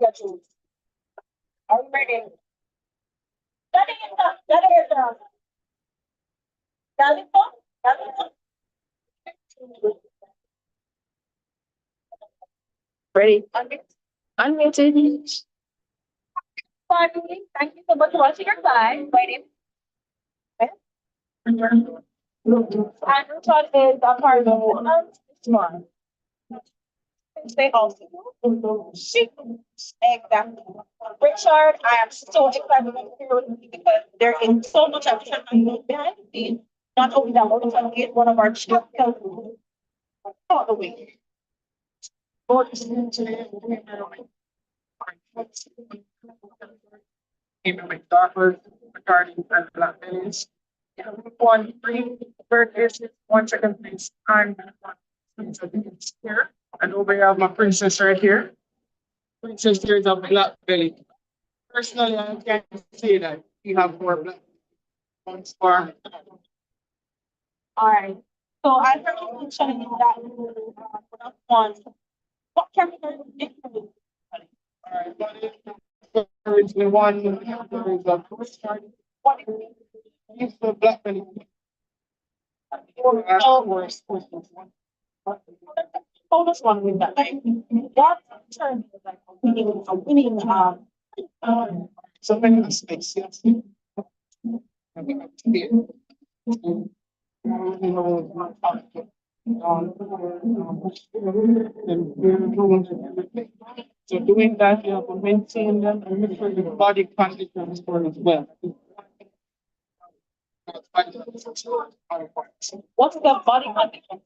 Are you ready? Ready? Unmuted. Finally, thank you so much for watching your live. Waiting. And Richard is a part of this one. Stay also. Exactly. Richard, I am so excited to be here with you because there is so much action behind the scenes. Not only that, Richard is one of our champions all the way. Even with doctors regarding and black bellies. One free birthdays, 1 second please. I'm here. And over here I have my princess right here. Princess here is a black belly. Personally, I can say that you have more black ones for All right. So I heard you mentioning that you one. What character did you alright, there is the one there is a first card. What do you mean? He's the black belly. Hold us one with that. Like, what term is like a winning Something in the space, yes. So doing that, you have to maintain them and make sure your body conditions for as well. what's the body condition?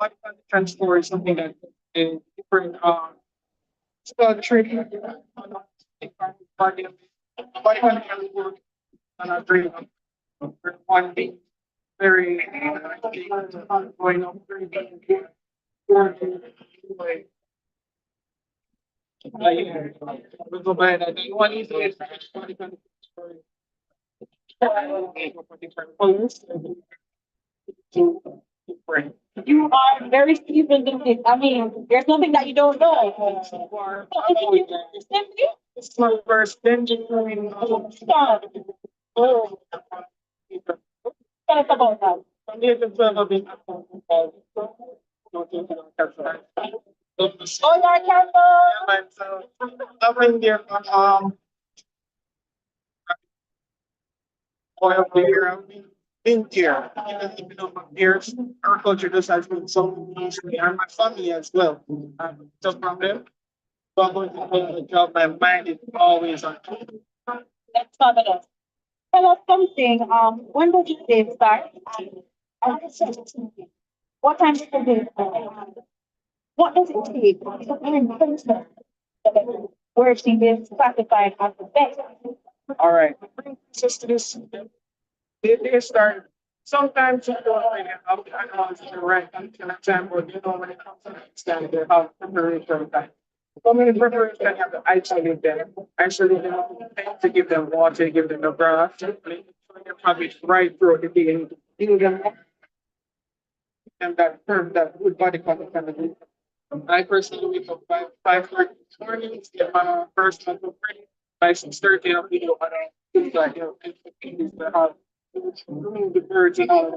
Body condition score is something that is different. It's called training. Body condition score and a training. One being very going up very big. We'll go by that. One is body condition score. Different colors. Different. You are very seasoned in this. I mean, there's nothing that you don't know. So it's simply It's my first Denbigh. start. Tell us about that. From here to 12, I've been Oh, you're careful. so I've been there from boy of the year. I've been there. Even though my years, our culture just has been so easy and my family as well. So from them, so I'm going to do the job. My mind is always on. Let's start it off. Tell us something. When did your day start? What time did your day start? What does it take to earn person where she is classified as the best? All right. Bring access to this. They start. Sometimes you don't really have to analyze the right until a time, but you know when it comes to that stand, they have preparation time. So many preparation you have to isolate them. Isolate them to give them water, give them the grass, they have it right through the day and give them and that term that good body condition. I personally wake up by 5:30 this morning, get my first mental training. By 6:30, I'll be on things like the house, the birds and all of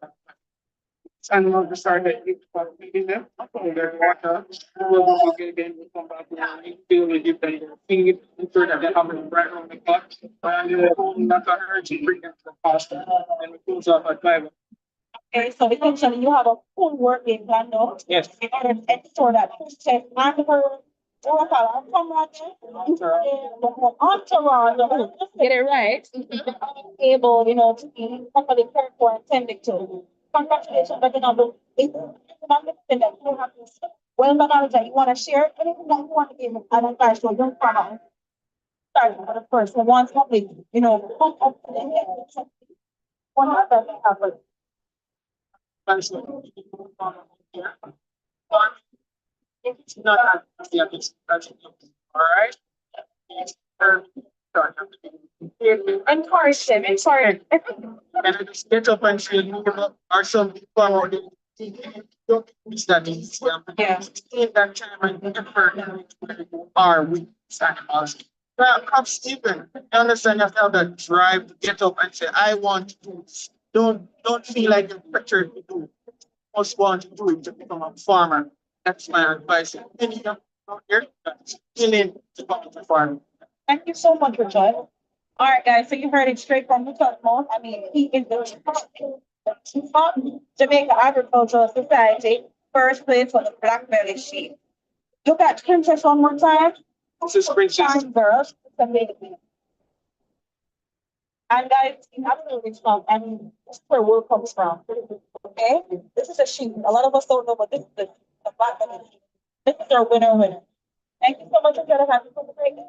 that. And we'll just start at feeding them, their water. We'll get again, we'll come back and feel we give them their feed, ensure that they have it right on the clock. And not to urge, bring them to the pasta. And we close off at 5. Okay, so essentially you have a full working plan now. Yes. In order to ensure that process and her entourage, Get it right. able, to be properly cared for and tended to. Congratulations, but it's not something that you have to say. Well, the knowledge that you want to share, anything that you want to give an advice to a young farmer, sorry for the first, who wants something, come up to the end. One other thing happen. It's not yeah, that's all right. Encourage them, encourage. And I just get up and say, move up or something forward. Don't use that easy. Yeah. In that time and effort where you are with these animals. Well, come Stephen, I understand you have to have that drive to get up and say, I want to do this. Don't feel like you're pressured to do it. You must want to do it to become a farmer. That's my advice. Any young out here that's willing to come into farming. Thank you so much, Richard. All right, guys. So you heard it straight from Richard mouth. I mean, he is the Jamaica Agricultural Society first place for the black belly sheep. Look at Princess one more time. This is Princess. Fine girls. It's amazing. And guys, in absolutely strong. I mean, this is where wool comes from. Okay, this is a sheep. A lot of us don't know, but this is the black belly sheep. This is our winner. Thank you so much for having me for the great day.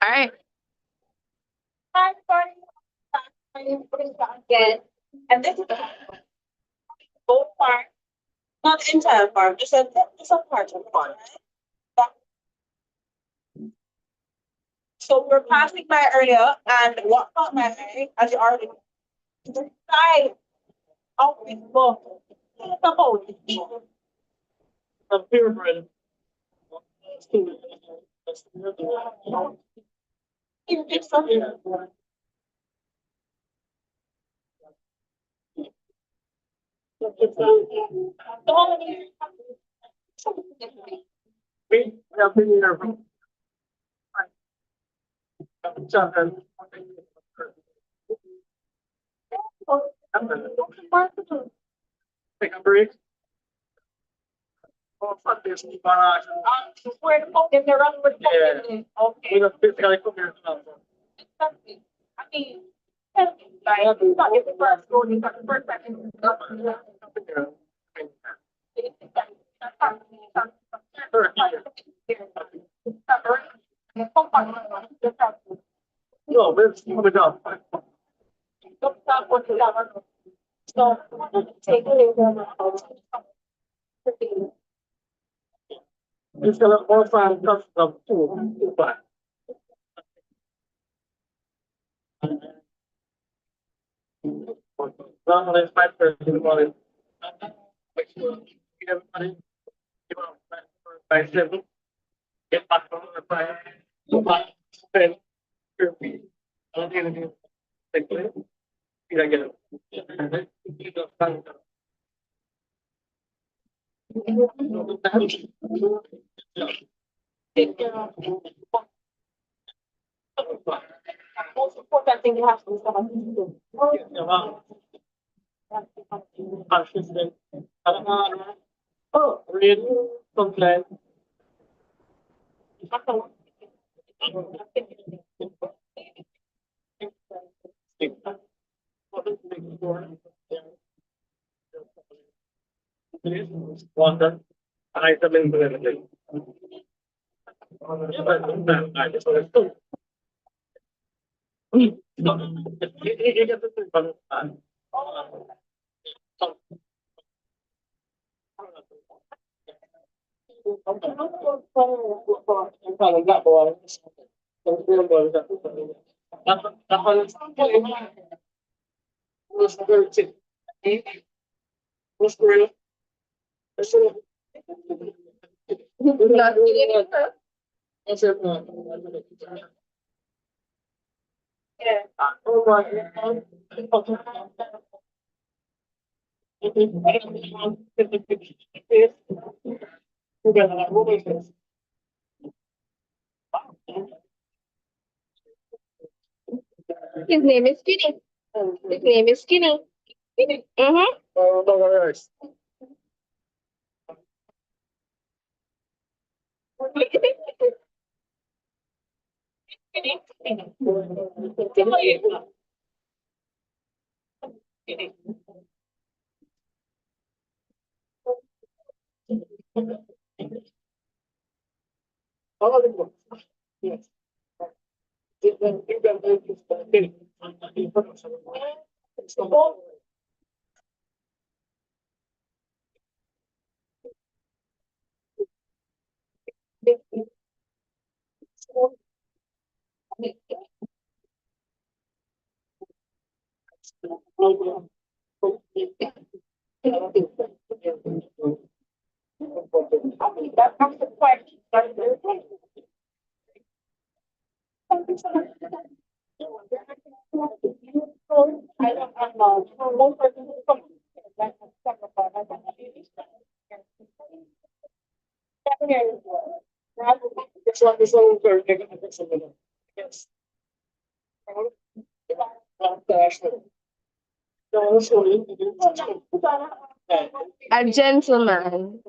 All right. Hi, everybody. My name is Priscilla again. And this is the whole farm, not the entire farm, just a part of the farm. Right? So we're passing by earlier, and what caught my eye, as you already know, is the side of this book. It's a whole. I'm purebred. It's something. We have been here from. Take a break. Oh, fuck this. Where the phone is, they're running with the phone. Yeah. Okay. We don't physically come here now. Exactly. I mean, like, it's not the first one, it's not the first second. No, let's move it up. So, take it. It's gonna more fun custom too, but. Long as my person wanted. Make sure everybody give up by 7, get back on the fire, go back, spend, repeat. I don't think anything like that. I get Most important thing you have to do is someone to do. consistent. Oh, read, comply. Water, item in the I just want to. You get the thing from Not kidding. His name is Skinny. His name is Skinny. Mm-hmm. Yes. That's the question. Thank you so much. I don't know. Most person who comes that's a second part. I don't know. This one is all very negative. Yes. A gentleman.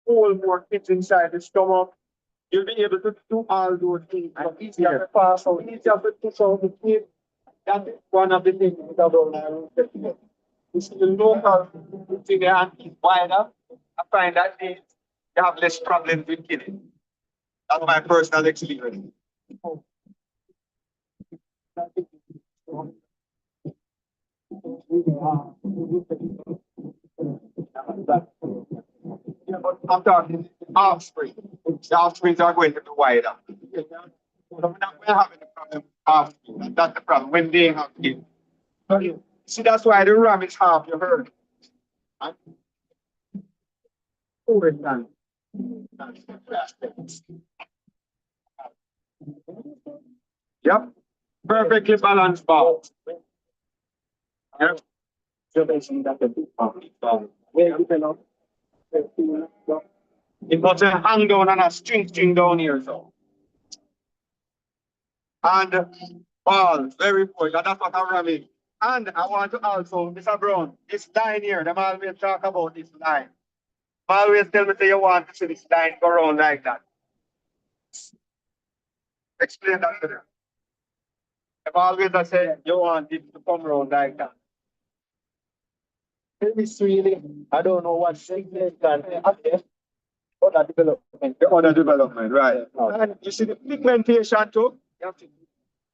hold more kids inside the stomach. You'll be able to do all those things. And easier to pass out, easier to push out the kid. That is one of the things about my you see the local thing there and it's wider. I find that they have less problems with killing. That's my personal experience. Yeah, but I'm talking offspring. The offsprings are going to be wider. We're having a problem with offspring. And that's the problem when they have kids. See, that's why the ram is half your herd. And over time. Yep. Perfectly balanced ball. Yep. It got a hang down and a string down here, so. And balls, very important. That's what I'm ramming. And I want to also, Mr. Brown, this line here, them always talk about this line. Always tell me say you want to see this line go around like that. Explain that to them. Them always say you want it to come around like that. It's really, I don't know what segment can happen. Other development. The other development, right. And you see the pigmentation too. You have to,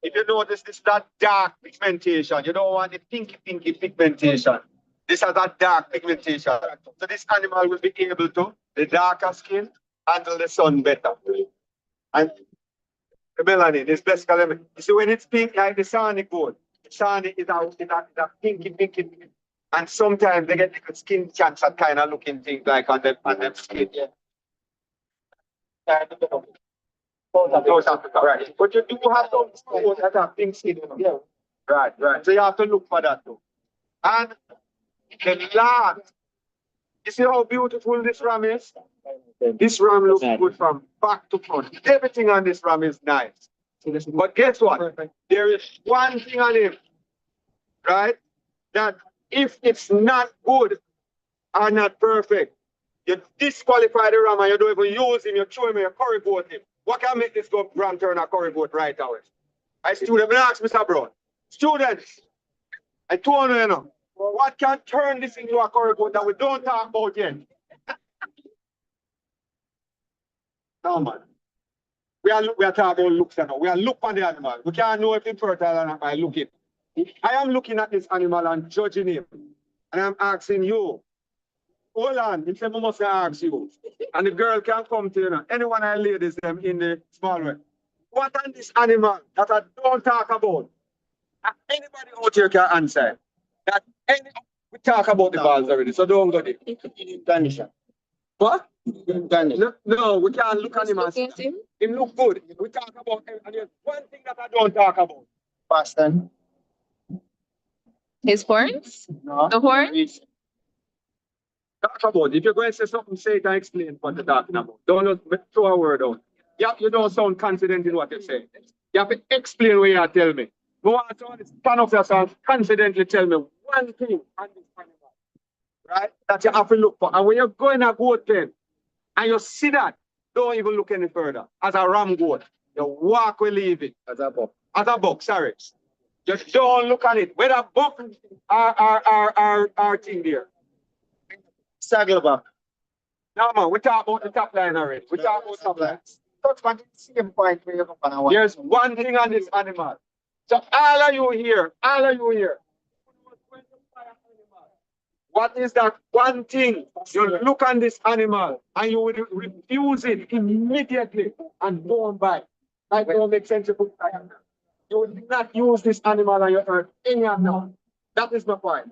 if you notice, this is that dark pigmentation. You don't want the pinky pigmentation. This has that dark pigmentation. So this animal will be able to, the darker skin, handle the sun better. And the melanin, this best color. You see, when it's pink, like the Sonic gold, Sonic is a pinky. And sometimes they get the skin cancer kind of looking things like on them skin. Yeah. South Africa, right. But you do have some schools that have pink skin. Yeah. Right. So you have to look for that too. And the last, you see how beautiful this ram is? This ram looks good from back to front. Everything on this ram is nice. But guess what? There is one thing on him, right? That if it's not good or not perfect, you disqualify the ram and you don't even use him, you throw him, you curry goat him. What can make this go ram turn a curry goat right away? I student, ask Mr. Brown. Students, I told you, know, what can turn this into a curry goat that we don't talk about yet? No, man. We are talking about looks now. We are looking on the animal. We can't know if it's fertile or not by looking. I am looking at this animal and judging him. And I'm asking you, hold on, he said, I must ask you. And the girl can come to you, anyone I ladies them in the small way. What on this animal that I don't talk about? Anybody out here can answer. That we talk about the balls already, so don't go there. What? No, we can't look at him and see. Him look good. We talk about him, and there's one thing that I don't talk about. Boston. His horns? No. The horns? Talk about it. If you're going to say something, say it and explain what you're talking about. Don't just throw a word out. You don't sound confident in what you're saying. You have to explain what you tell me. Go on, stand up yourself, confidently tell me one thing on this animal, right? That you have to look for. And when you're going a goat pen and you see that, don't even look any further. As a ram goat, you walk or leave it. As a buck. As a buck, sorry. Just don't look at it. Whether buck or thing there. Saddleback. No, man, we talk about the top line already. We talk about top line. Touch on the same point where you're going to There's one thing on this animal. So all of you here, what is that one thing? You look on this animal and you will refuse it immediately and don't buy. That don't make sense to put it. You will not use this animal on your earth any animal. That is my point.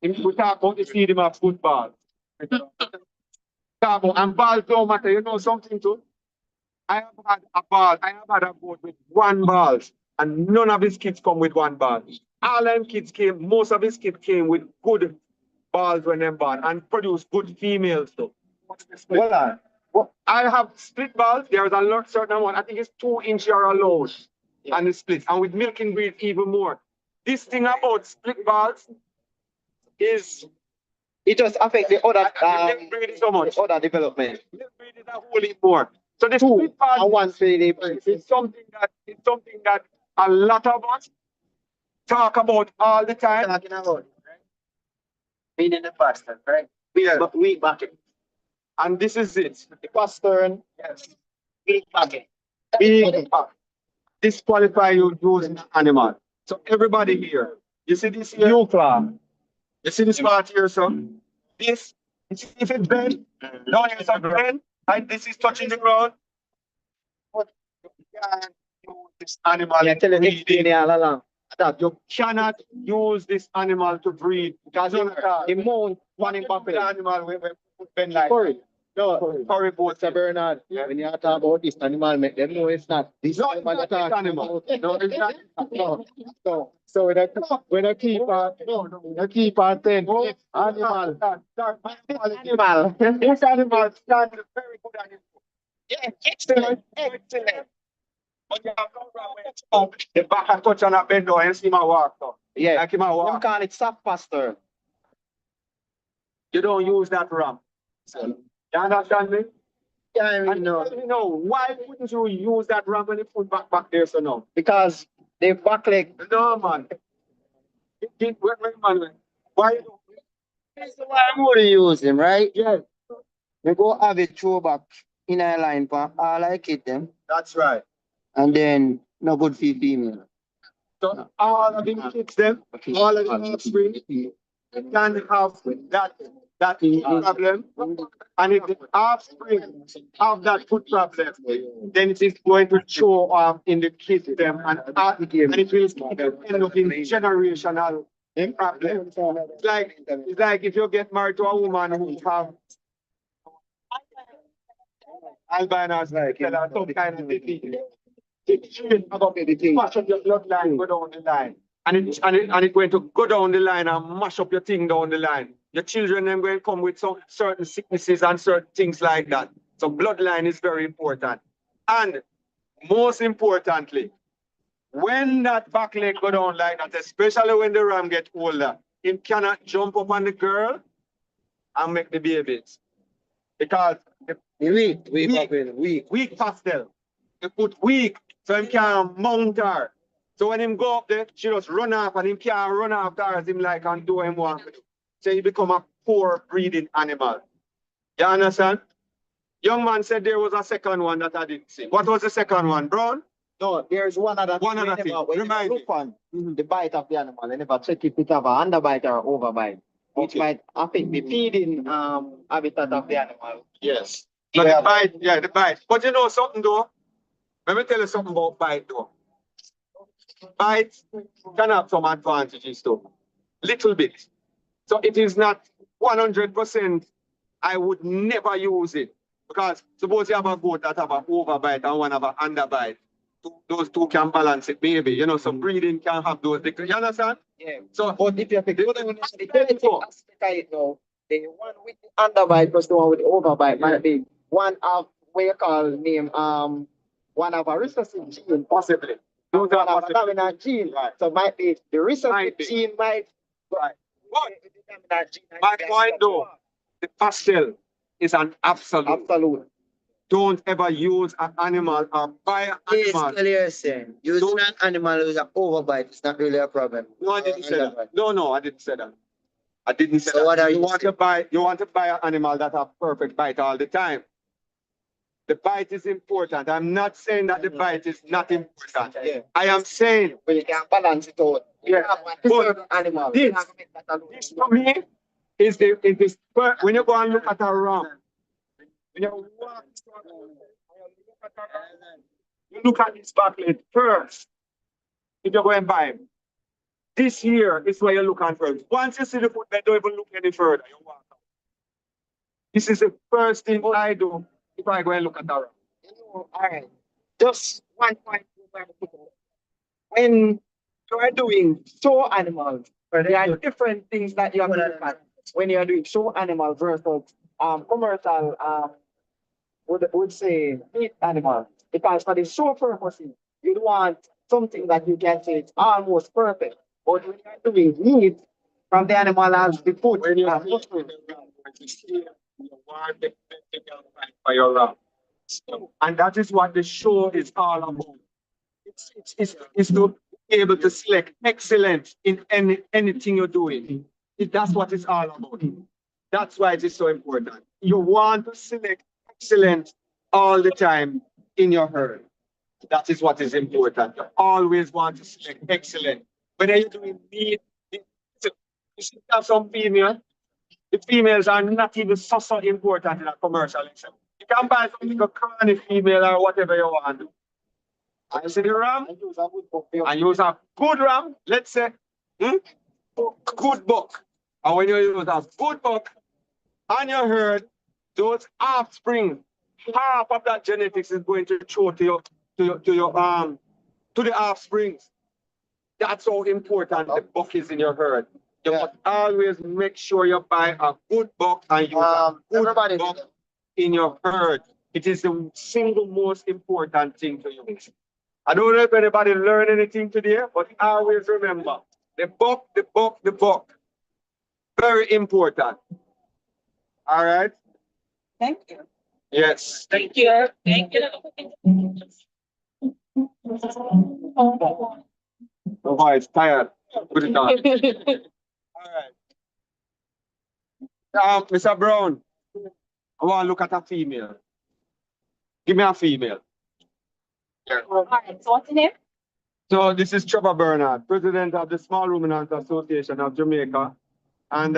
If we talk about the feed him of football. And balls don't matter. You know something too? I have had a ball. I have had a boat with one ball, and none of his kids come with one ball. All them kids came, most of his kids came with good balls when they born and produce good females too. Hold on. I have split balls. There is a certain amount. I think it's 2 inch are allowed on the split, and with milking breed even more. This thing about split balls is It just affect the other Milk breed is so much. the other development. Milk breed is a whole heap more. So the Two sweet part and one for the it's something that a lot of us talk about all the time. talking about. Meaning the pastor, right? Yeah. But we back it. And this is it. The pastor, Yes. we back it. Big disqualify you using animal. So everybody here, you see this here? You see this part here, son? This, you see if it bend, down here is a bend, and this is touching the ground. But you can't use this animal Yeah, tell to you explain breed. it all along. That You cannot use this animal to breed. Because you the mount one in the Papel. animal we put bend like Sorry. No, curry boat. Mr. Bernard, when you talk about this animal, make them know it's not this No, animal it's you're not this talking animal. about. No, it's not. No. So when I keep on saying this animal, animal. This animal stands very good animal. Yeah, excellent. Excellent. But you have no wrong with the back and touch on a bend down and see my walk though. Yeah. Like him a Them walk. call it soft pastor. You don't use that ram. You understand me? Yeah, I And mean, no. you know, why wouldn't you use that ram when you put back there so no? Because the back leg. No man. Wait, man. Why you don't? That's why I'm going to use him, right? Yes, We go have it throw back in a line for all I kid them. that's right. And then no good for female. So all of the kids them, all of the offspring can have that problem. And if the offspring have that foot problem, then it is going to show off in the kids them and it will end up in generational problem. It's like if you get married to a woman who have albinos, like some kind of disease. Mash up your bloodline, go down the line. And it's going to go down the line and mash up your thing down the line. Your children then going to come with some certain sicknesses and certain things like that. So bloodline is very important. And most importantly, when that back leg go down like that, especially when the ram get older, it cannot jump up on the girl and make the babies. Because the weak pastel. They put weak so him can't mount her. So when him go up there, she just run off and him can't run after her as him like and do him want to do. So he become a poor breeding animal. You understand? Young man said there was a second one that I didn't see. What was the second one, Brown? No, there's one other thing. Remind me. Look on the bite of the animal. They never check if it have an underbite or overbite, which might affect the feeding habitat of the animal. Yes. So the bite, yeah, the bite. But you know something though? Let me tell you something about bite though. Bite can have some advantages too. Little bit. So it is not 100%. I would never use it. Because suppose you have a goat that have an overbite and one have an underbite. Those two can balance it, maybe. You know, so breeding can have those. You understand? Yeah. So, But if you pick the genetic aspect of it now, the one with the underbite plus the one with the overbite might be one of what you call name one of a recessive gene, possibly. one of a dominant gene. Right. So might be the recessive be. gene might Right. the dominant gene. My point though, the pastel is an absolute. Absolute. Don't ever use an animal or buy an animal. Yes, you're saying using an animal with an overbite is not really a problem. No, I didn't say that. No, I didn't say that. I didn't say So that. what are you want to buy? You want to buy an animal that have perfect bite all the time. The bite is important. I'm not saying that the bite is not important. Yeah. I am saying, but you can balance it out. yeah. But Animal. this to me is this when you go and look at a ram, when you walk, you look at this back leg first. If you go and buy him, this here is where you look at first. Once you see the foot, don't even look any further. You walk out. This is the first thing I do if I go and look at a ram. All right. Just one point. When you are doing show animals, there are different things that you have to look at when you are doing show animals versus commercial would say meat animals. Because for the show purposes, you want something that you can say it's almost perfect. But when you are doing meat, from the animal has the foot. When you see the ram, when you see him, you want the girl fight for your ram. And that is what the show is all about. It's to be able to select excellence in anything you're doing. That's what it's all about. That's why it is so important. You want to select excellence all the time in your herd. That is what is important. You always want to select excellence. Whether you're doing meat, you should have some female. The females are not even so important in a commercial exam. You can buy something like a chronic female or whatever you want to do. And you see the ram, and use a good ram, let's say, good buck. And when you use a good buck on your herd, those offspring, half of that genetics is going to show to the offsprings. That's how important the buck is in your herd. You must always make sure you buy a good buck and use a good buck in your herd. It is the single most important thing to you. I don't know if anybody learned anything today, but always remember the buck, the buck, the buck. Very important. All right? Thank you. Yes. Thank you. Thank you. Oh, it's tired. Put it on. All right. Mr. Brown, I want to look at a female. Give me a female. All right, so what's your name? So this is Trevor Bernard, president of the Small Ruminants Association of Jamaica. And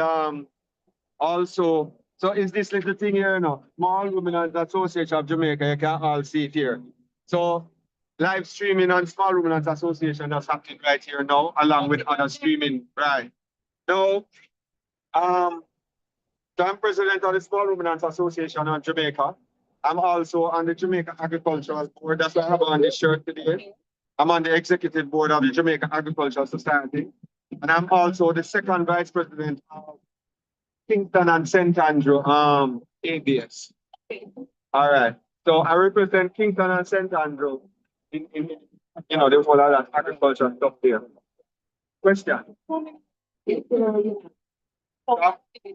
also, so is this little thing here, Small Ruminants Association of Jamaica, you can all see it here. So live streaming on Small Ruminants Association that's happening right here now, along with other streaming, right? So, so I'm president of the Small Ruminants Association of Jamaica. I'm also on the Jamaica Agricultural Board. That's why I have on this shirt today. I'm on the executive board of the Jamaica Agricultural Society. And I'm also the second vice president of Kingston and St. Andrew ABS. All right. So I represent Kingston and St. Andrew in the whole of that agriculture stuff there. Question.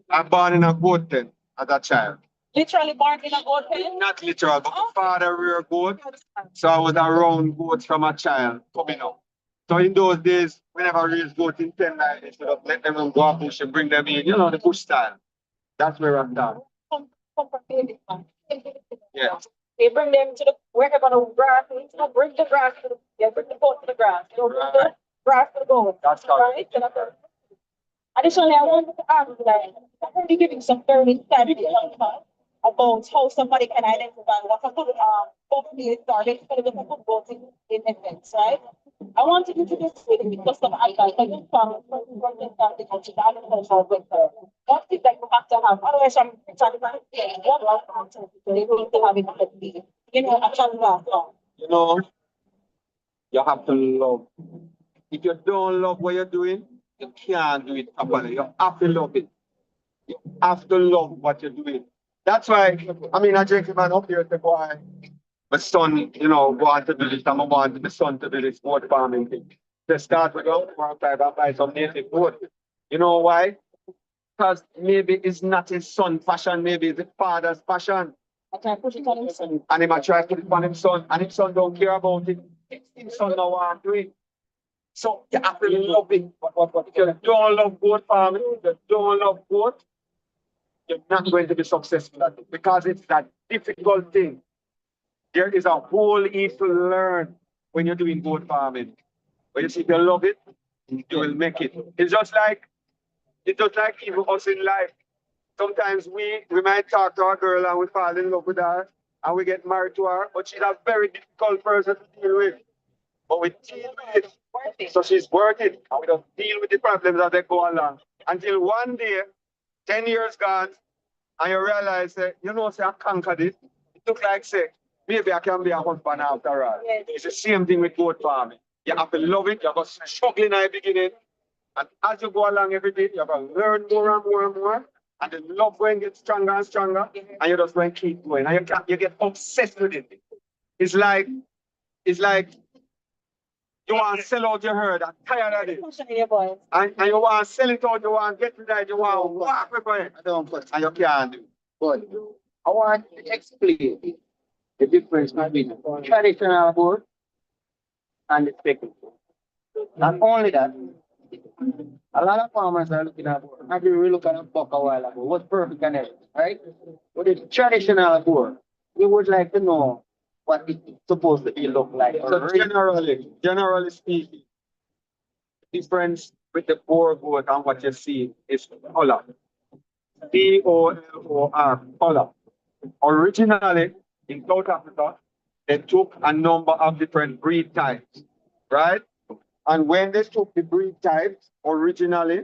I'm born in a goat pen as a child. Literally born in a goat pen? Not literal, but my father reared goat. So I was around goats from a child coming up. So in those days, whenever I raised goats in 10 nights, instead of let them go up bush and bring them in, the bush style. That's where I'm done. Yeah. They bring them to wherever the grass is. Bring the grass bring the goat to the grass. Bring the grass to the goat. That's correct. Right? Additionally, I wanted to ask I'm already giving some very studies about how somebody can identify what a good overview or basically the good goat in events, right? I wanted you to just because of advice. I just found what is it that you have to have? Otherwise, I'm trying to understand what content they need to have in the You have to love. If you don't love what you're doing, you can't do it properly. You have to love it. You have to love what you're doing. That's why, a gentleman up here said, boy, my son, want to do this, and I want my son to do this goat farming thing. They start with 1.5 and buy some native goat. You know why? Because maybe it's not his son's passion, maybe it's his father's passion. I can push it on his son. And he might try to put it on his son, and his son don't care about it. His son don't want to do it. So you have to love it. But if you don't love goat farming, if you don't love goat, you're not going to be successful at it because it's that difficult thing. There is a whole heap to learn when you're doing goat farming. But you see, if you love it, you will make it. It's just like even us in life. Sometimes we might talk to a girl and we fall in love with her and we get married to her, but she's a very difficult person to deal with. But we deal with it. So she's worth it. And we don't deal with the problems as they go along. Until one day, 10 years gone, and you realize that, say I conquered it. It look like, say, maybe I can be a husband after all. Yes. It's the same thing with goat farming. You have to love it. You have to struggle in the beginning. And as you go along every day, you have to learn more and more and more. And the love going get stronger and stronger. And you just going to keep going. And you get obsessed with it. It's like You want to sell out your herd. I'm tired of it. Pushing your boys. And you want to sell it out, you want to get rid of it, you want to walk with it. I don't put, And you can't do. but I want to explain the difference between traditional board and the speculative. Not only that, a lot of farmers are looking at board. Maybe we look at a buck a while ago, what's perfect and everything, right? But the traditional board, we would like to know what it's supposed to be look like. So generally speaking, the difference with the Boer goat and what you see is color. Color, color. Originally, in South Africa, they took a number of different breed types, right? And when they took the breed types, originally,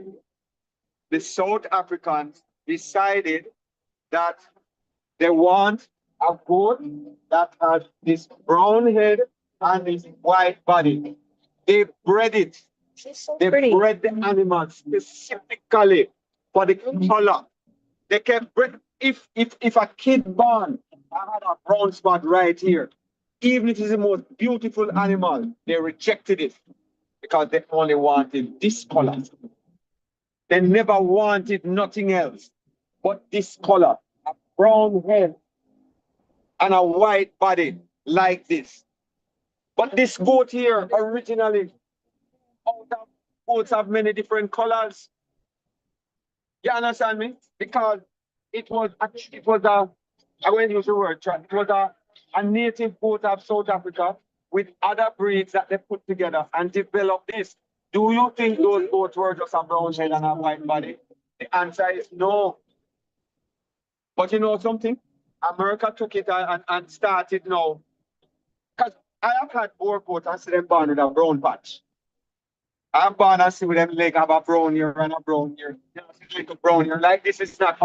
the South Africans decided that they want a goat that has this brown head and this white body. They bred it. They bred the animal specifically for the color. They kept bred. If a kid born had a brown spot right here, even if it's the most beautiful animal, they rejected it because they only wanted this color. They never wanted nothing else but this color, a brown head and a white body like this. But this goat here, originally, all the goats have many different colors. You understand me? Because it was a, I won't use the word, it was a native goat of South Africa with other breeds that they put together and developed this. Do you think those goats were just a brown head and a white body? The answer is no. But you know something? America took it and started now. Because I have had Boer goats and see them born with a brown patch. I have born and see with them leg have a brown here and a brown here. You know, see like a brown here. Like this is not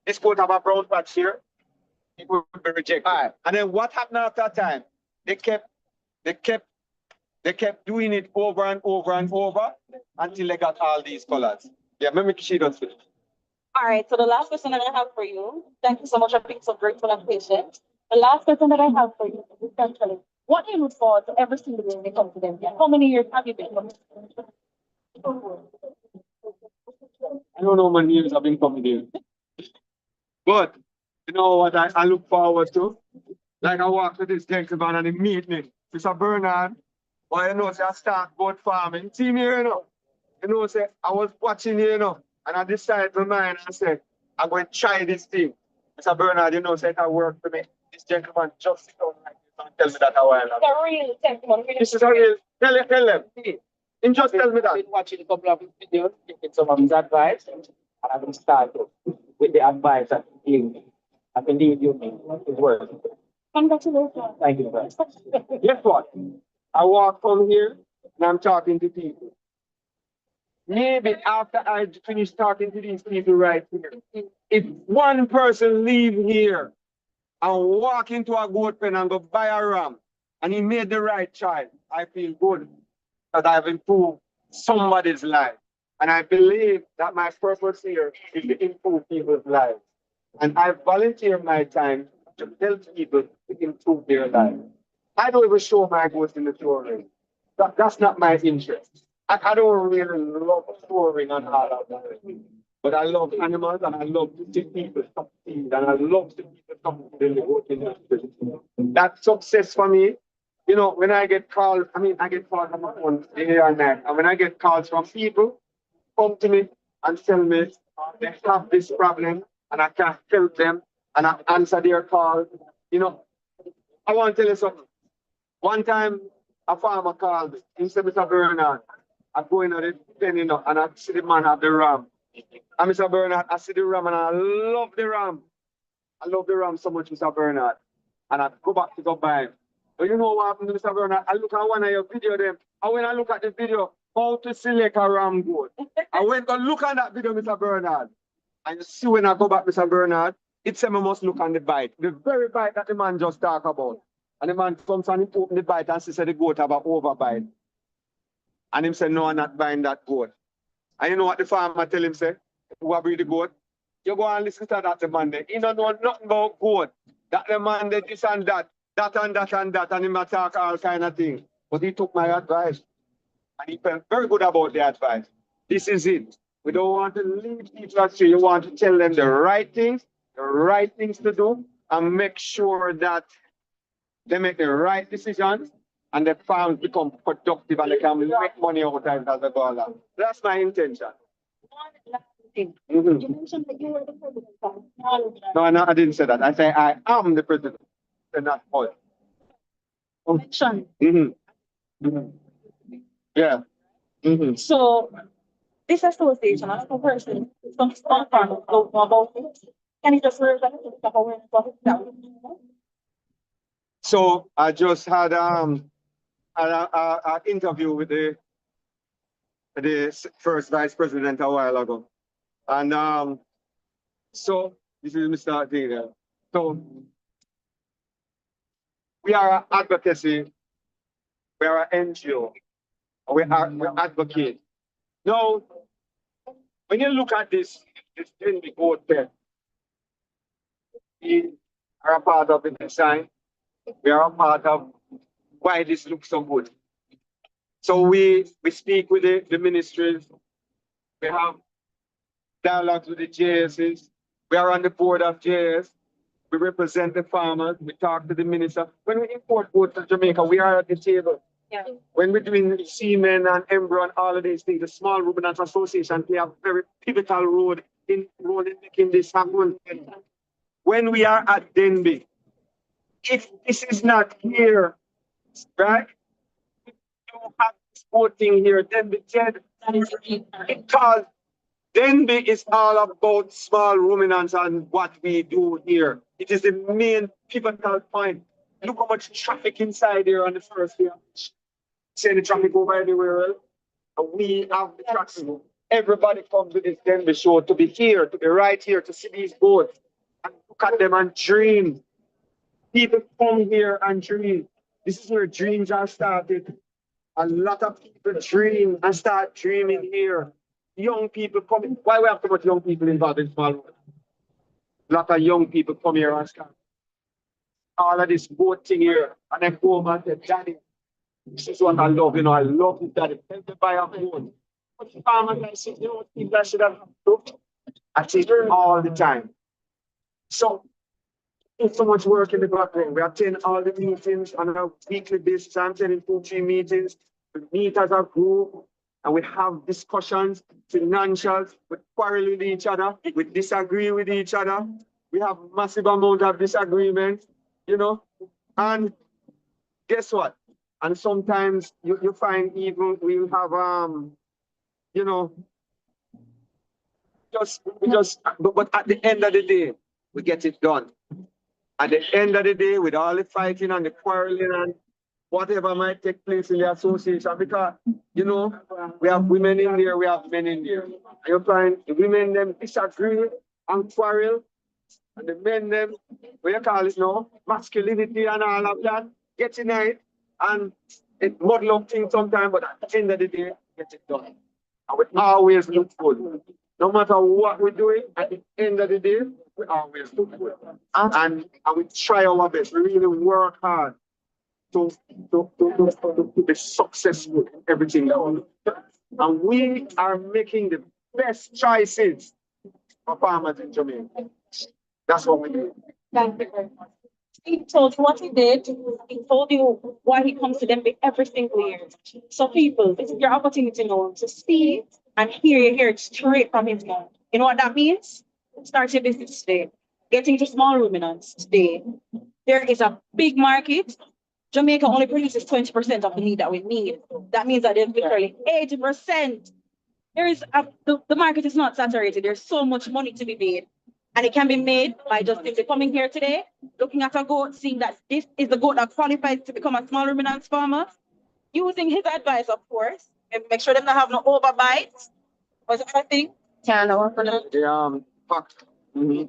this goat have a brown patch here. It will be rejected. Right. And then what happened after that time? They kept doing it over and over and over until they got all these colors. Yeah, maybe she does finish. All right, so the last question that I have for you, thank you so much for being so grateful and patient. The last question that I have for you is essentially, what do you look forward to every single day when you come to them? How many years have you been coming? I don't know how many years I've been coming here. But you know what I look forward to? Like I walk to this gentleman and he meet me. Mr. Bernard. Well, you know, say I start goat farming. See me here, you know. You know, say I was watching you, you know, and I decided in my mind and said, I'm going to try this thing. Mr. Bernard, you know, said that work for me. This gentleman just sit down like this and tell me that a while ago. It's a real testimony. This is a real, tell them. Him just tell me I've that. been watching a couple of his videos, taking some of his advice, and I've been started with the advice that he gave me. I believe you mean his words. Congratulations. Thank you, sir. Guess what? I walk from here and I'm talking to people. Maybe after I finish talking to these people right here, if one person leave here and walk into a goat pen and go buy a ram and he made the right choice, I feel good that I've improved somebody's life. And I believe that my purpose here is to improve people's lives. And I volunteer my time to help people to improve their lives. I don't even show my goats in the touring. That's not my interest. I don't really love touring and all of that. But I love animals and I love to see people succeed and I love to see people succeed in the goat industry. That's success for me. You know, when I get called, I get called on my phone day or night. And when I get calls from people, come to me and tell me they have this problem and I can't help them and I answer their call. You know, I want to tell you something. One time, a farmer called me. He said, Mr. Bernard, I'm going at it pen, you know, and I see the man have the ram. And Mr. Bernard, I see the ram and I love the ram. I love the ram so much, Mr. Bernard. And I go back to go buy him. But you know what happened to Mr. Bernard? I look at one of your video them. And when I look at the video, how to select a ram goat. I went to look at that video, Mr. Bernard. And you see when I go back, Mr. Bernard, it said I must look on the bite. The very bite that the man just talked about. And the man comes and he open the bite and said the goat have an overbite. And him said, no, I'm not buying that goat. And you know what the farmer tell him, say, who breed the goat? You go and listen to that the man there. He don't know nothing about goat. That the man there, this and that and that and that, and him talk all kind of things. but he took my advice and he felt very good about the advice. This is it. We don't want to lead people astray. You want to tell them the right things to do, and make sure that they make the right decisions and the farms become productive and they can make money out of it as they go along. That's my intention. One last thing. Mhm. You mentioned that you were the president of No, I didn't say that. I say I am the president, and not all. mentioned. Yeah. So this association, another person, some small farmers don't know about it. Can you just represent it? So I just had an interview with the first vice president a while ago, and so this is Mr. Denbigh. So we are an advocacy, we are an NGO, we advocate. Now, when you look at this Denbigh goat pen, we are a part of the design. We are a part of why this looks so good. So we speak with the ministries. We have dialogues with the JSs. We are on the board of JS. We represent the farmers. We talk to the minister. When we import goods to Jamaica, we are at the table. Yeah. When we're doing semen and embryo and all of these things, the Small Ruminants Association play a very pivotal role in making this happen. When we are at Denbigh, if this is not here, right? You have this whole thing here, Denbigh dead. That is it. Because Denbigh is all about small ruminants and what we do here. It is the main pivotal point. Look how much traffic inside here on the first day. See the traffic over anywhere else. And we have the traffic. Everybody comes to this Denbigh show to be here, to be right here, to see these boats and look at them and dream. People come here and dream. This is where dreams are started. A lot of people dream and start dreaming here. Young people coming. Why we have so much young people involved in small world? A lot of young people come here and start all of this boat thing here. And then go home and say, Daddy, this is what I love. You know, I love it, Daddy. Help me buy a boat. But the farmers, I say, you know what people I should have looked? I see it all the time. So there's so much work in the background. We attend all the meetings on a weekly basis. I'm attending 2-3 meetings. We meet as a group and we have discussions, financials, we quarrel with each other, we disagree with each other. We have massive amount of disagreement, you know. And guess what? And sometimes you find even we have you know, but at the end of the day, we get it done. At the end of the day, with all the fighting and the quarreling and whatever might take place in the association, because, you know, we have women in there, we have men in there. And you find the women them disagree and quarrel, and the men them, what you call it now, masculinity and all of that, get in it, and it muddle up things sometimes, but at the end of the day, get it done. And we always look good. No matter what we're doing, at the end of the day, we always look good. And we try our best. We really work hard to be successful in everything that we do. And we are making the best choices for farmers in Jamaica. That's what we do. Thank you very much. He told you what he did. He told you why he comes to them every single year. So people, this is your opportunity now to see and hear it straight from his mouth. You know what that means? Start your business today. Get into small ruminants today. There is a big market. Jamaica only produces 20% of the meat that we need. That means that there's literally 80%. The market is not saturated. There's so much money to be made. And it can be made by just simply coming here today, looking at a goat, seeing that this is the goat that qualifies to become a small ruminants farmer, using his advice, of course, and make sure them not have no overbites. What's the other thing? The fact. And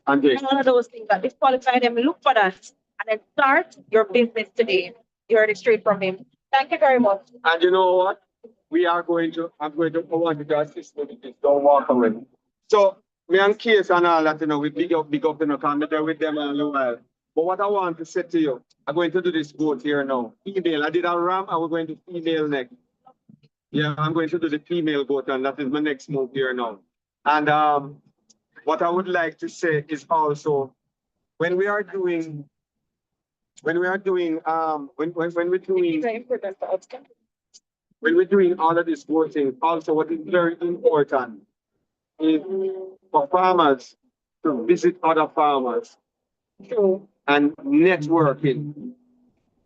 And all of those things that disqualify them, look for that and then start your business today. You heard it straight from him. Thank you very much. And you know what? I'm going to want you to assist me with this. Don't walk away. So me and Case and all that, you know, we big up, you know, come there with them all the while. But what I want to say to you, I'm going to do this goat here now. Female. I did a ram, and we're going to female next. Yeah, I'm going to do the female goat, and that is my next move here now. And what I would like to say is also when we are doing when we're doing when we're doing all of this voting, also what is very important is for farmers to visit other farmers True. and networking.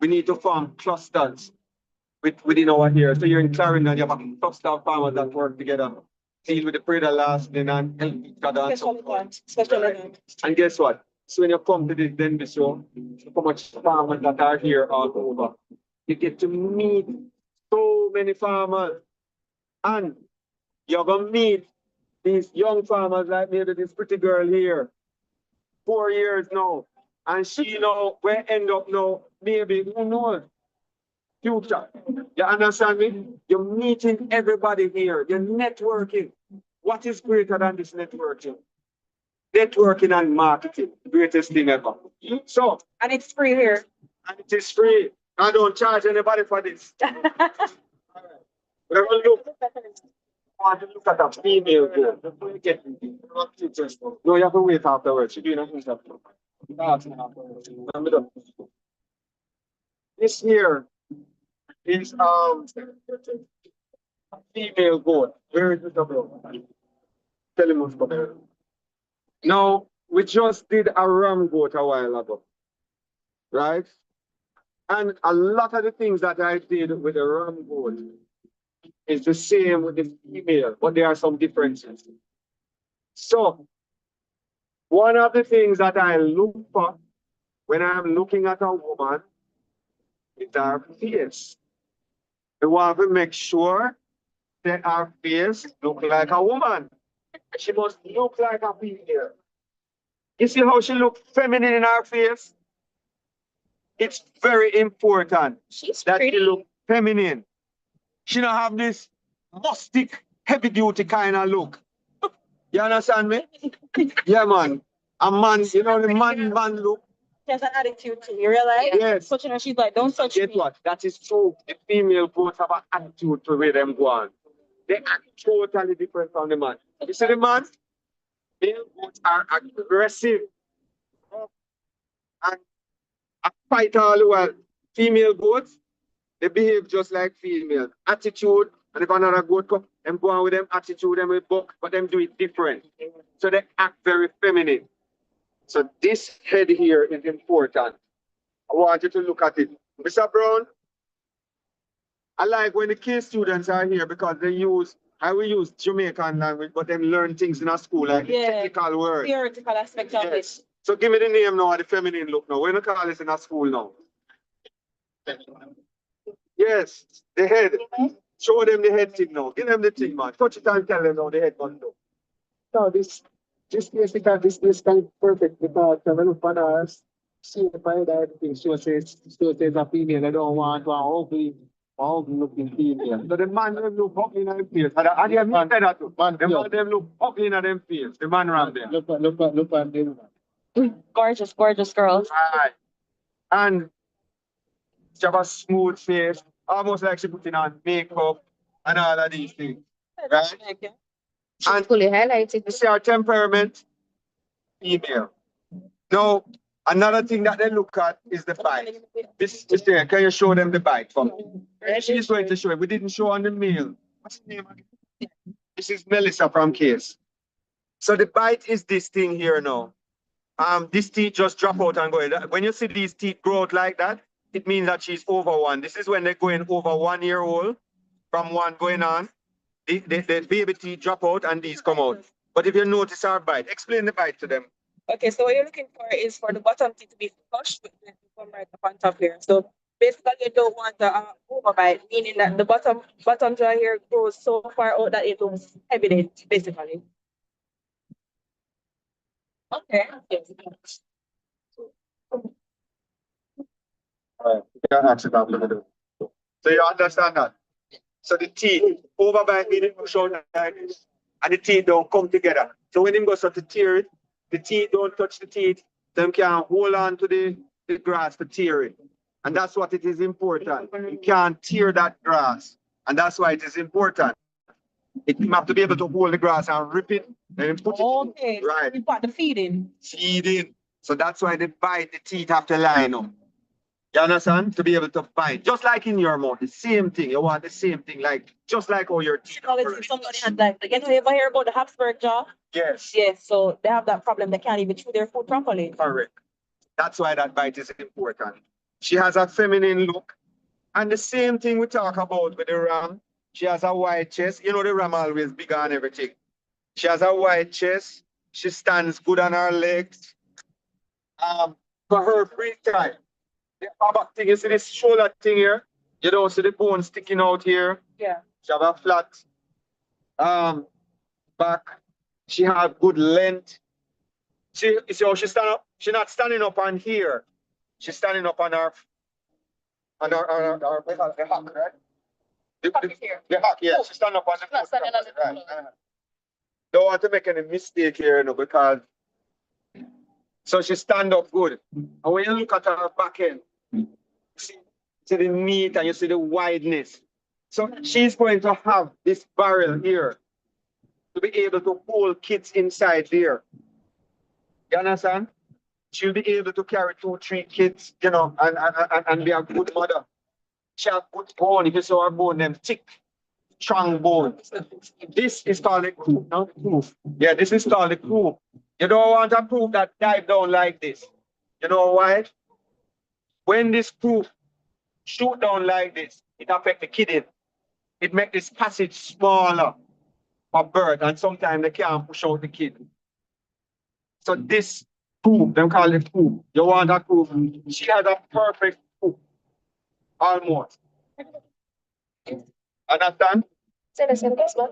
We need to form clusters within our here. So you're in Clarendon, you have a cluster of farmers that work together, deal with the predator last, then and help each other and so Especially forth. that. Especially that. And guess what? So when you come to this Denbigh show, so much farmers that are here all over. You get to meet so many farmers. And you're gonna meet these young farmers like maybe this pretty girl here. 4 years now. And she know where end up now, maybe who knows? Future. You understand me? You're meeting everybody here. You're networking. What is greater than this networking? Networking and marketing, greatest thing ever. So, And it's free here. and it is free. I don't charge anybody for this. All right. We're gonna look. I want to look at a female girl. Before you get no, you have to wait afterwards. You're doing a interview. Remember that. This here is a female goat. Where is it about? Tell him what's going on. Now, we just did a ram goat a while ago, right? And a lot of the things that I did with the ram goat is the same with the female, but there are some differences. So, one of the things that I look for when I'm looking at a woman is her face. I want to make sure that her face look like a woman. She must look like a female. You see how she look feminine in her face? It's very important She's that pretty. she look feminine. She don't have this rustic, heavy duty kind of look. You understand me? Yeah, man. A man, you know the man look. She has an attitude too. You realize? Yes. Touching her, she's like, don't touch Guess me. what? That is true. The female both have an attitude to where them go on. They act totally different from the man. You see the man? Male goats are aggressive and a fight all the while. Female goats, they behave just like female. Attitude, and if another goat come, them go on with them attitude, them with buck, but them do it different. So they act very feminine. So this head here is important. I want you to look at it. Mr. Brown, I like when the K students are here because I will use Jamaican language, but them learn things in a school, like the Yeah. technical words. Theoretical aspect of Yes. it. So give me the name now, the feminine look now. We're not call this in a school now. Yes, the head. Show them the head thing now. Give them the thing, man. Touch it and tell them now the head must do. So this basically this kind of perfect because when you find us, see the by everything, so says a female. I don't want to ugly looking female. So the man them look ugly in them face. And you have said that too. Man, The man them look ugly in them face. The man ram them. Look at them. Gorgeous, gorgeous girls. Right. And she have a smooth face, almost like she putting on makeup and all of these things. Right? She's And fully highlighted. you see her temperament, female. Now, another thing that they look at is the bite. This is there. Can you show them the bite for me? She's going to show it. We didn't show on the male. What's the name again? This is Melissa from Case. So the bite is this thing here now. This teeth just drop out and go. When you see these teeth grow out like that, it means that she's over one. This is when they're going over 1 year old, from one going on. The baby teeth drop out and these come out. But if you notice our bite, explain the bite to them. Okay, so what you're looking for is for the bottom teeth to be flush with the come right up on top here. So basically you don't want the overbite, meaning that the bottom jaw here goes so far out that it looks evident, basically. Okay. Yes. Yeah, actually, so you understand that? So the teeth overbite meaning push out like this, and the teeth don't come together. So when him goes to tear it, the teeth don't touch the teeth, them can hold on to the grass to tear it. And that's what it is important. You can't tear that grass. And that's why it is important. You have to be able to hold the grass and rip it and put it Okay, in. Right. we got the feeding. Feeding. So that's why they bite, the teeth have to line up. You understand? To be able to bite. Just like in your mouth, the same thing. You want the same thing, like just like how your teeth. Obviously, somebody had like, you know, you ever hear about the Habsburg jaw? Yes. Yes, so they have that problem. They can't even chew their food properly. Correct. That's why that bite is important. She has a feminine look. And the same thing we talk about with the ram. She has a wide chest. You know, the ram always bigger and everything. She has a wide chest. She stands good on her legs. For her free time. The back thing, you see this shoulder thing here? You don't see the bone sticking out here. Yeah. She have a flat back. She have good length. You see how she stand up? She's not standing up on here. She's standing up on her the hock, right? The hock, yeah. She's standing up on the Not foot. standing on the Right. floor. Don't want to make any mistake here, you know, because so she stand up good. And when you look at her back end, see the meat and you see the wideness. So she's going to have this barrel here to be able to hold kids inside there. You understand? She'll be able to carry 2, 3 kids, you know, and be a good mother. She have good bone. If you saw her bone, them thick, strong bone. This is called the croup, not proof. Yeah, this is called the croup. You don't want a croup that dive down like this. You know why? When this croup shoot down like this, it affects the kidney. It makes this passage smaller for birth, and sometimes they can't push out the kid. So this croup, them call it croup. You want a croup? She has a perfect croup. Almost. Understand? Say the same question.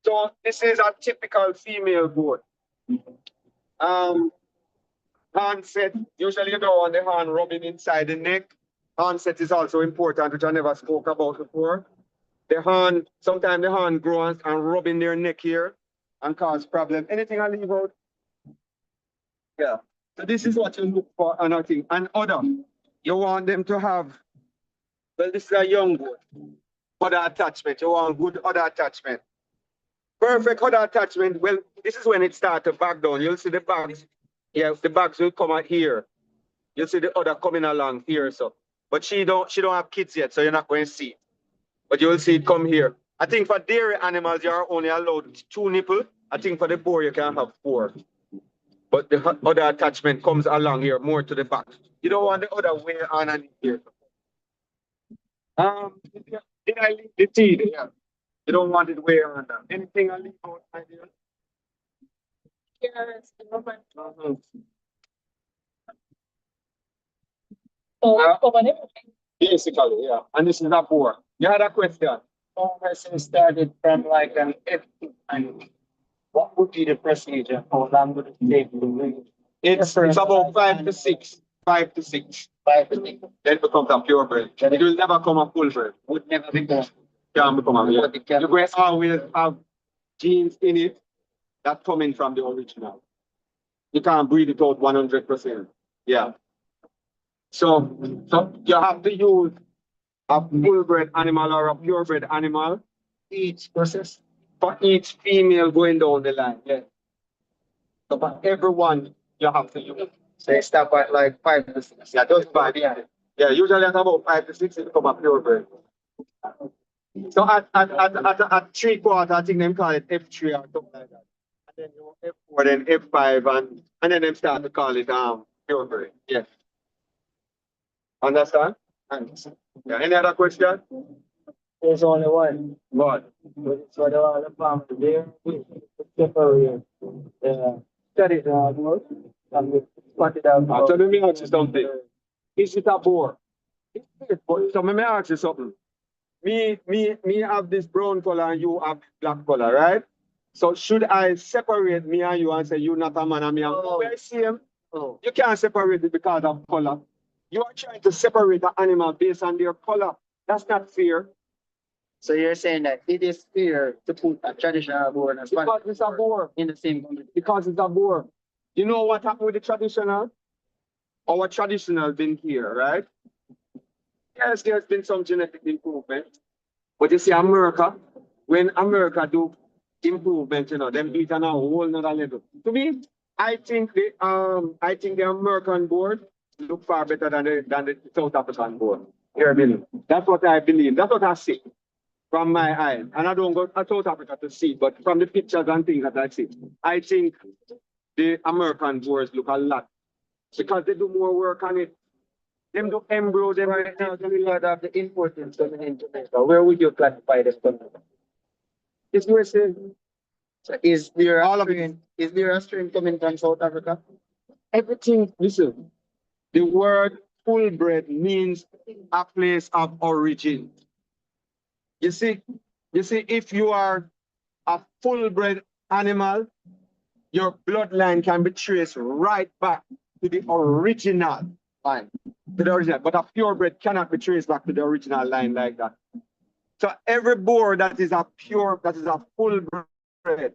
So this is a typical female goat. Hand set, usually you don't want the hand rubbing inside the neck. Hand set is also important, which I never spoke about before. The hand, sometimes the hand grows and rub in their neck here and cause problem. Anything I leave out? Yeah. So this is what you look for and I think. And other, you want them to have, well, this is a young goat. Other attachment, you want good other attachment. Perfect other attachment, well, this is when it starts to back down. You'll see the bags. Yeah, the bags will come out here. You'll see the other coming along here. So, but she don't have kids yet, so you're not going to see it. But you will see it come here. I think for dairy animals, you are only allowed 2 nipples. I think for the boar, you can have 4. But the other attachment comes along here, more to the back. You don't want the other way on and here. Did I leave the teeth? Yeah. You don't want it way on that. Anything I leave out, my dear? Yes. Mhm. So, cover everything. Basically, yeah. And this is a boar. You had a question. Person started from like an F2, and what would be the procedure? How long would it take to reach? It's about 5 to 6. 5 to 6. 5 to 6? Then it becomes a purebred. It will never come a full bred. Would never become. Can't become a But it can- You guys always have genes in it that coming from the original. You can't breed it out 100%. Yeah. So you have to use a full-bred animal or a purebred animal Each process. for each female going down the line. Yeah. So for everyone, you have to use. So you stop at like 5 to 6. Yeah, just 5. Yeah, usually at about 5 to 6, it become a purebred. So at 3/4, I think them call it F3 or something like that. And then you F4, then F5, and then them start to call it purebred. Yes. Understand? Yeah. Any other question? There's only one. What? But it's what all the farm there. Separate. Study the hard work. And we spot it out. So let me ask you something. Is it a boar? So let me ask you something. Me have this brown color and you have black color, right? So should I separate me and you and say you not a man and me and we're same? Oh. You can't separate it because of color. You are trying to separate the animal based on their color. That's not fair. So you're saying that it is fair to put a traditional boar and a Because it's a boar. in the same community. Because it's a boar. You know what happened with the traditional? Our traditional been here, right? Yes, there's been some genetic improvement. But you see, America, when America do improvement, them do it on a whole nother level. To me, I think the American board look far better than the South African board. Here, Billy. That's what I believe. That's what I see from my eye. And I don't go to South Africa to see, but from the pictures and things that I see, I think the American boards look a lot because they do more work on it. Them do embryo, them Right now, the lot of the importance coming into Jamaica. Where would you classify this country? it's USA. So is there a strain coming from South Africa? Everything, listen, the word full-bred means a place of origin. You see, if you are a full-bred animal, your bloodline can be traced right back to the original line. To the original, but a purebred cannot be traced back to the original line like that. So every boar that is a full-bred,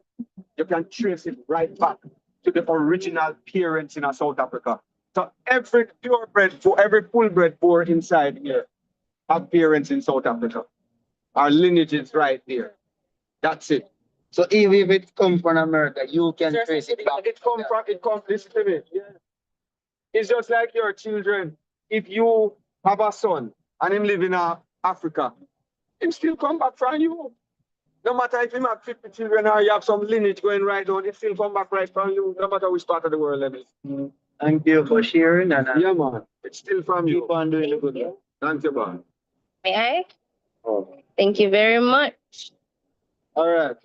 you can trace it right back to the original parents in South Africa. So every every full-bred boar inside here have parents in South Africa. Our lineage is right there. That's it. So even if it comes from America, you can trace it back. Listen to me. Yeah. It's just like your children. If you have a son and him live in Africa, him still come back from you. No matter if him have 50 children or you have some lineage going right on, it still come back right from you, no matter which part of the world it is. Thank you for sharing and Yeah, man. It's still from you. keep on doing the good work. Thank you, man. May I? Oh. Thank you very much. All right.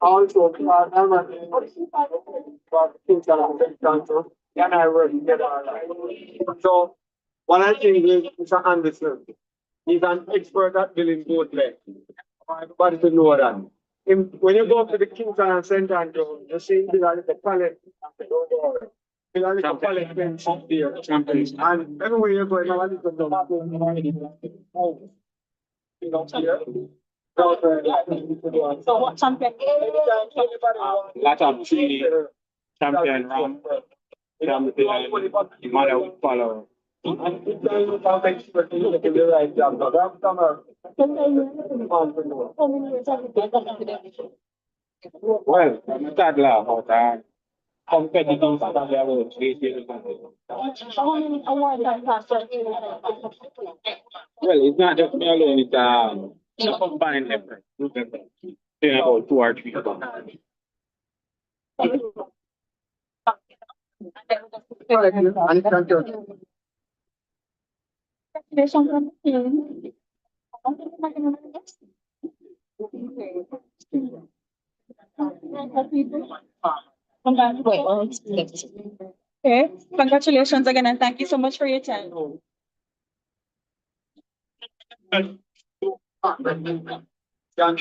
Also, and I work together. So, what I think is Mr. Anderson, he's an expert at building both legs. Everybody to know that. When you go up to the Kingston and St. Andrew, you see the pallet. The pallet bench up there. And everywhere you go, you know, it's you know, here. So what champion? Lot of three champion round. The mother would follow. How many years have you been confident? Well, I'm a toddler, but competitive level, 3 years. How many awards have you passed? Well, it's not just me alone, it's a combined effort. Saying about 2 or 3. Congratulations on the team. Okay, congratulations again and thank you so much for your time. John.